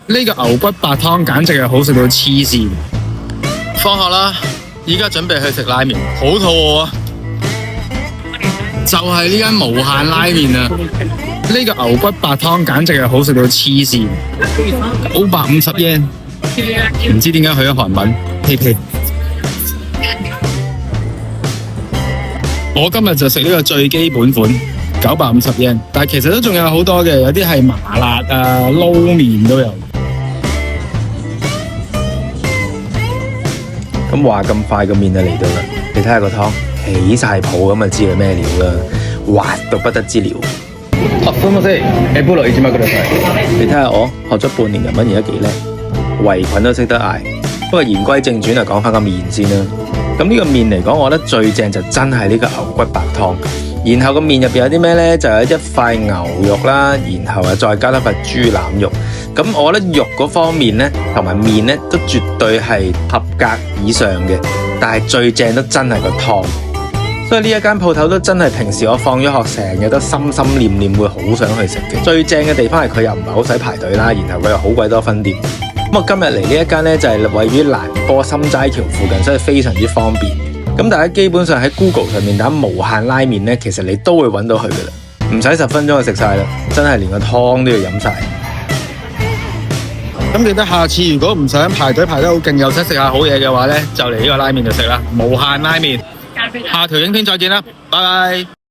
呢個牛骨白湯簡直係好食到黐線。放學啦，依家準備去食拉麵，好肚餓啊！就係呢間無限拉麵啊！呢個牛骨白湯簡直係好食到黐線，950 yen，唔知點解去咗韓文，屁屁。我今日就食呢個最基本款，950 yen，但係其實都仲有好多嘅，有啲係麻辣啊、撈麵都有。咁話咁快個麵就嚟到啦，你睇下個湯起晒泡咁就知佢咩料啦，滑到不得之了。你睇下我學咗半年日文而家幾叻，圍裙都識得嗌。不過言歸正傳啊，講翻個麵先啦。咁呢個麵嚟講，我覺得最正就真係呢個牛骨白湯。然後個麵入邊有啲咩呢？就有一塊牛肉啦，然後再加一塊豬腩肉。咁我覺得肉嗰方面呢，同埋麵呢，都絕對係合格以上嘅。但係最正都真係個湯。所以呢一間鋪頭都真係平時我放咗學成日都心心念念會好想去食嘅。最正嘅地方係佢又唔係好使排隊啦，然後佢又好鬼多分店。咁我今日嚟呢一間呢，就係位於蘭波心齋橋附近，所以非常之方便。咁大家基本上喺 Google 上面打無限拉麵呢，其實你都會揾到佢噶啦，唔使10分鐘就食晒啦，真係連個湯都要飲晒。咁記得下次如果唔想排隊排得好勁，又想食下好嘢嘅話呢，就嚟呢個拉麵度食啦，無限拉麵。下條影片再見啦，拜拜。